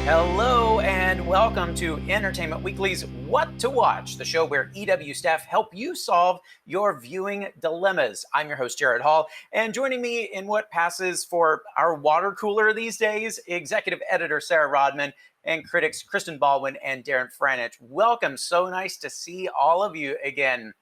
Hello and welcome to Entertainment Weekly's What to Watch, the show where EW staff help you solve your viewing dilemmas. I'm your host, Gerrad Hall, and joining me in what passes for our water cooler these days, executive editor Sarah Rodman and critics Kristen Baldwin and Darren Franich. Welcome. So nice to see all of you again.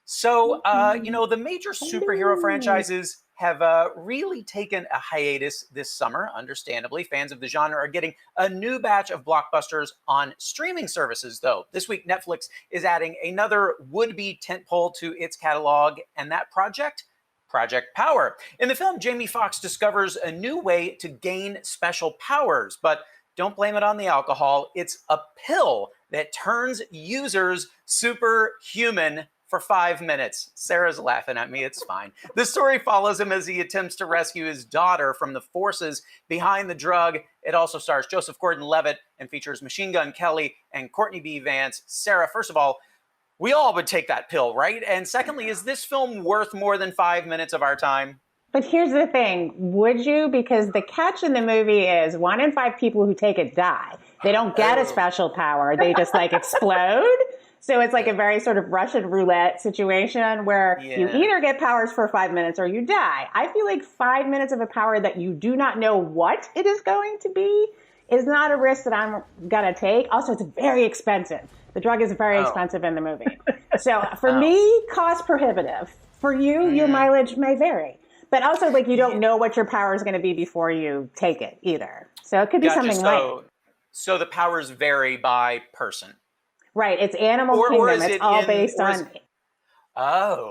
So, the major superhero franchises have really taken a hiatus this summer. Understandably, fans of the genre are getting a new batch of blockbusters on streaming services, though. This week, Netflix is adding another would-be tentpole to its catalog, and that Project Power. In the film, Jamie Foxx discovers a new way to gain special powers, but don't blame it on the alcohol. It's a pill that turns users superhuman for 5 minutes. Sarah's laughing at me, it's fine. The story follows him as he attempts to rescue his daughter from the forces behind the drug. It also stars Joseph Gordon-Levitt and features Machine Gun Kelly and Courtney B. Vance. Sarah, first of all, we all would take that pill, right? And secondly, is this film worth more than 5 minutes of our time? But here's the thing, would you? Because the catch in the movie is 1 in 5 people who take it die. They don't get a special power, they just explode. So it's like a very sort of Russian roulette situation where you either get powers for 5 minutes or you die. I feel like 5 minutes of a power that you do not know what it is going to be is not a risk that I'm going to take. Also, it's very expensive. The drug is very expensive in the movie. So for me, cost prohibitive. For you, your mileage may vary. But also, you don't know what your power is going to be before you take it either. So it could be something light. So the powers vary by person. Right, it's animal kingdom. It's all based on.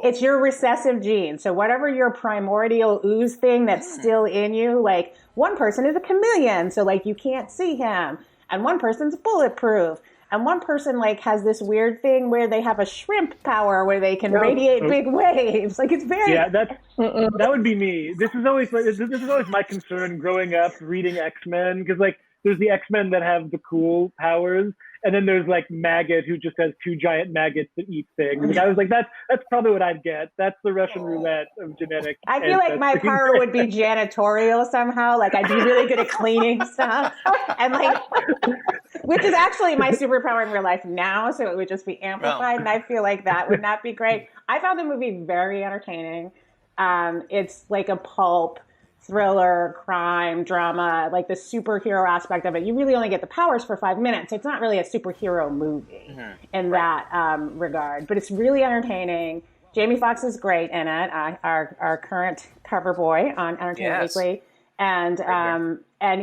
It's your recessive gene. So whatever your primordial ooze thing that's still in you, one person is a chameleon, so you can't see him, and one person's bulletproof, and one person has this weird thing where they have a shrimp power where they can radiate big waves. It's very that would be me. This is always my concern growing up reading X-Men, because there's the X-Men that have the cool powers. And then there's Maggot, who just has 2 giant maggots that eat things. I was that's probably what I'd get. That's the Russian roulette of genetics. I feel like my power would be janitorial somehow. I'd be really good at cleaning stuff. And which is actually my superpower in real life now. So it would just be amplified. And I feel like that would not be great. I found the movie very entertaining. It's like a pulp thriller, crime, drama, the superhero aspect of it. You really only get the powers for 5 minutes. It's not really a superhero movie in that regard, but it's really entertaining. Jamie Foxx is great in it, our current cover boy on Entertainment Weekly. And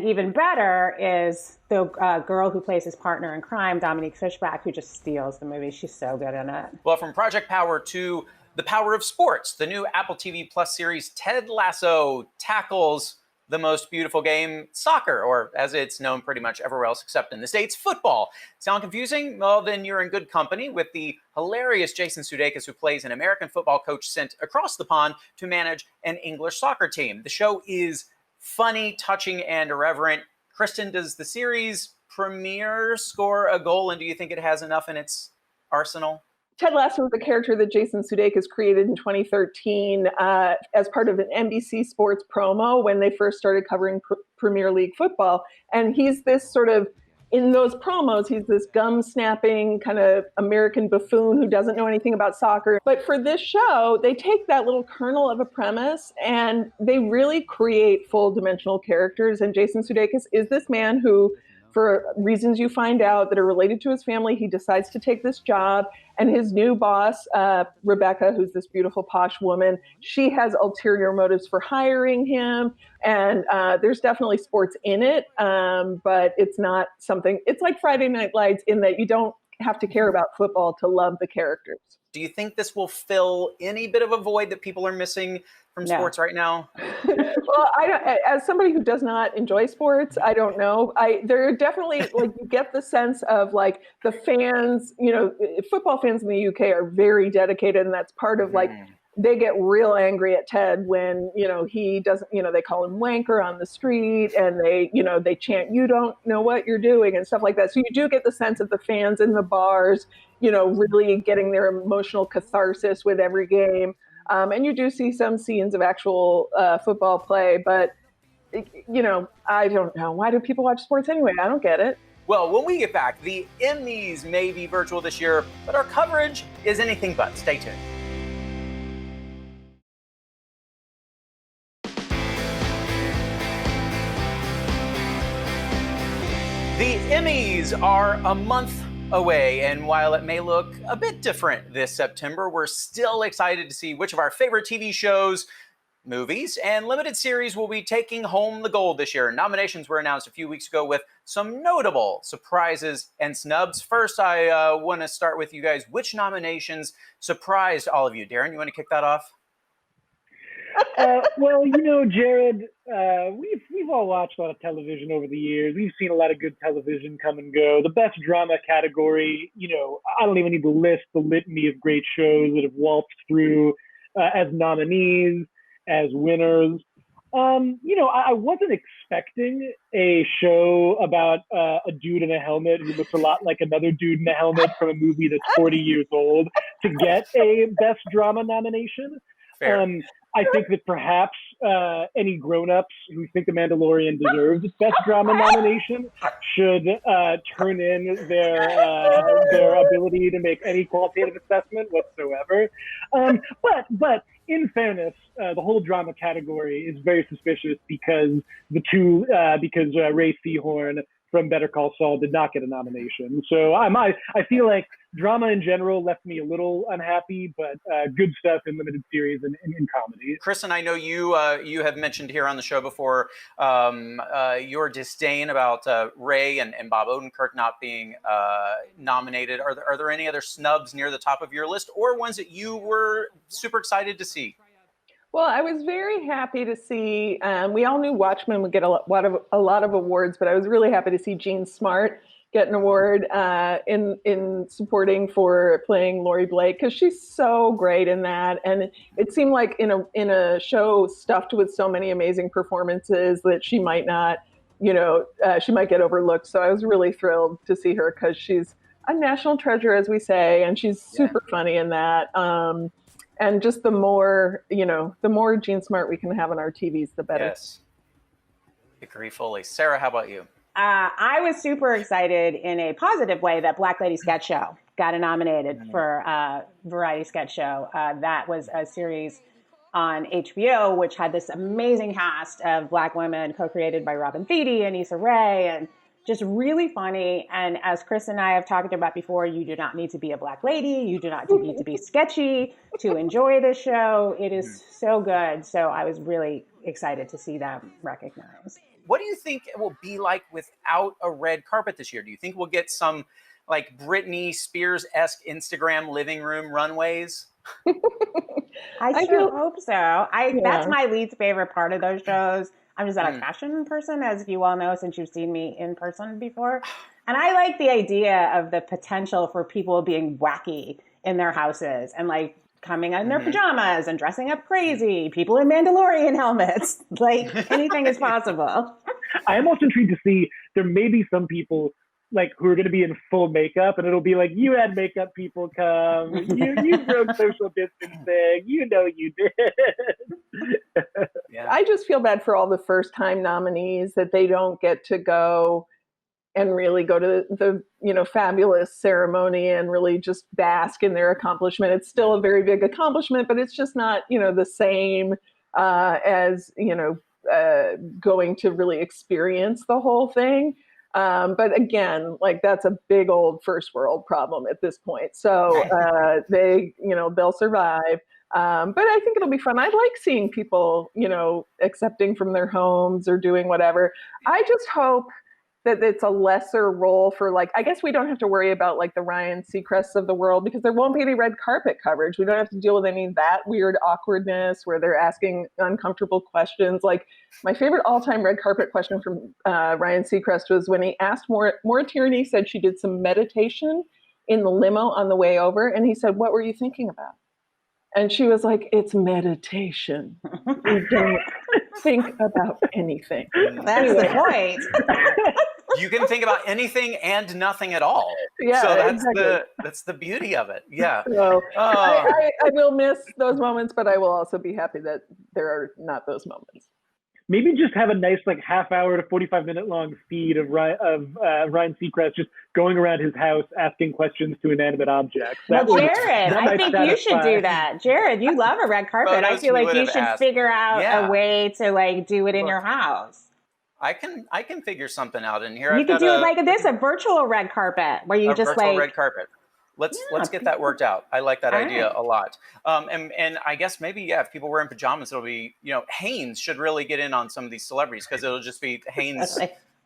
even better is the girl who plays his partner in crime, Dominique Fishback, who just steals the movie. She's so good in it. Well, from Project Power to The Power of Sports, the new Apple TV Plus series Ted Lasso tackles the most beautiful game, soccer, or as it's known pretty much everywhere else except in the States, football. Sound confusing? Well, then you're in good company with the hilarious Jason Sudeikis, who plays an American football coach sent across the pond to manage an English soccer team. The show is funny, touching, and irreverent. Kristen, does the series premiere score a goal, and do you think it has enough in its arsenal? Ted Lasso was a character that Jason Sudeikis created in 2013 as part of an NBC Sports promo when they first started covering Premier League football. And he's this sort of, in those promos, he's this gum-snapping kind of American buffoon who doesn't know anything about soccer. But for this show, they take that little kernel of a premise and they really create full-dimensional characters. And Jason Sudeikis is this man who, for reasons you find out that are related to his family, he decides to take this job. And his new boss, Rebecca, who's this beautiful posh woman, she has ulterior motives for hiring him. And there's definitely sports in it, but it's not something, it's like Friday Night Lights in that you don't have to care about football to love the characters. Do you think this will fill any bit of a void that people are missing from sports right now? Well, I don't, as somebody who does not enjoy sports, I don't know. There are definitely, you get the sense of the fans, football fans in the UK are very dedicated, and that's part of they get real angry at Ted when, he doesn't, they call him wanker on the street, and they chant, "You don't know what you're doing," and stuff like that. So you do get the sense of the fans in the bars, really getting their emotional catharsis with every game. And you do see some scenes of actual football play, but I don't know. Why do people watch sports anyway? I don't get it. Well, when we get back, the Emmys may be virtual this year, but our coverage is anything but. Stay tuned. The Emmys are a month away, and while it may look a bit different this September, we're still excited to see which of our favorite TV shows, movies, and limited series will be taking home the gold this year. Nominations were announced a few weeks ago with some notable surprises and snubs. First, I want to start with you guys. Which nominations surprised all of you? Darren, you want to kick that off? Well, Gerrad, we've all watched a lot of television over the years. We've seen a lot of good television come and go. The best drama category, I don't even need to list the litany of great shows that have waltzed through as nominees, as winners. I wasn't expecting a show about a dude in a helmet who looks a lot like another dude in a helmet from a movie that's 40 years old to get a best drama nomination. Fair. I think that perhaps any grown-ups who think The Mandalorian deserves its best drama nomination should turn in their ability to make any qualitative assessment whatsoever. But in fairness, the whole drama category is very suspicious because Ray Seahorn from Better Call Saul did not get a nomination. So I feel like drama in general left me a little unhappy, but good stuff in limited series and in comedy. Kristen, I know you have mentioned here on the show before your disdain about Ray and Bob Odenkirk not being nominated. Are there any other snubs near the top of your list, or ones that you were super excited to see? Well, I was very happy to see, we all knew Watchmen would get a lot of awards, but I was really happy to see Jean Smart get an award in supporting for playing Laurie Blake, because she's so great in that. And it seemed like in a show stuffed with so many amazing performances that she might not, she might get overlooked. So I was really thrilled to see her because she's a national treasure, as we say, and she's super funny in that. And just the more Jean Smart we can have on our TVs, the better. Yes. Agree fully. Sarah, how about you? I was super excited in a positive way that Black Lady Sketch Show got nominated for Variety Sketch Show. That was a series on HBO, which had this amazing cast of Black women co-created by Robin Thede and Issa Rae, and just really funny. And as Chris and I have talked about before, you do not need to be a Black lady. You do not need to be sketchy to enjoy this show. It is so good. So I was really excited to see them recognized. What do you think it will be like without a red carpet this year? Do you think we'll get some like Britney Spears-esque Instagram living room runways? I sure hope so. That's my least favorite part of those shows. I'm just not a fashion person, as you all know, since you've seen me in person before. And I like the idea of the potential for people being wacky in their houses and like coming in their pajamas and dressing up crazy, people in Mandalorian helmets. Like anything is possible. I am also intrigued to see, there may be some people like who are going to be in full makeup, and it'll be like, you had makeup people come, you broke social distancing, you did. I just feel bad for all the first time nominees that they don't get to go and really go to the fabulous ceremony and really just bask in their accomplishment. It's still a very big accomplishment, but it's just not the same as going to really experience the whole thing. But again, like that's a big old first world problem at this point. So they'll survive. But I think it'll be fun. I like seeing people, accepting from their homes or doing whatever. I just hope that it's a lesser role for I guess we don't have to worry about like the Ryan Seacrests of the world, because there won't be any red carpet coverage. We don't have to deal with any of that weird awkwardness where they're asking uncomfortable questions. Like my favorite all-time red carpet question from Ryan Seacrest was when he asked Maura Tierney said she did some meditation in the limo on the way over. And he said, "What were you thinking about?" And she was like, "It's meditation. You don't think about anything." That's the point. You can think about anything and nothing at all. Yeah, so exactly. that's the beauty of it. Yeah. So I will miss those moments, but I will also be happy that there are not those moments. maybe just have a nice like half-hour to 45-minute long feed of Ryan Seacrest just going around his house asking questions to inanimate objects. Well, Gerrad, I think you should do that. Gerrad, you love a red carpet. I feel like you should figure out a way to like do it in your house. I can figure something out in here. You could do it like this, a virtual red carpet where you just virtual red carpet. Let's get that worked out. I like that idea a lot. And I guess maybe, if people wear in pajamas, it'll be, Hanes should really get in on some of these celebrities because it'll just be Hanes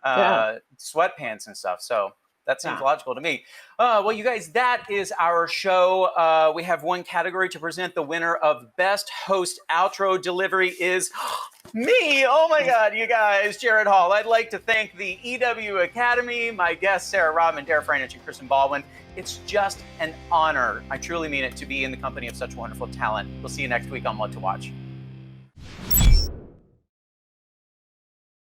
sweatpants and stuff. So that seems logical to me. Well, you guys, that is our show. We have one category to present. The winner of Best Host Outro Delivery is me. Oh my God, you guys, Gerrad Hall. I'd like to thank the EW Academy, my guests, Sarah Rodman, Darren Franich, and Kristen Baldwin. It's just an honor. I truly mean it to be in the company of such wonderful talent. We'll see you next week on What to Watch.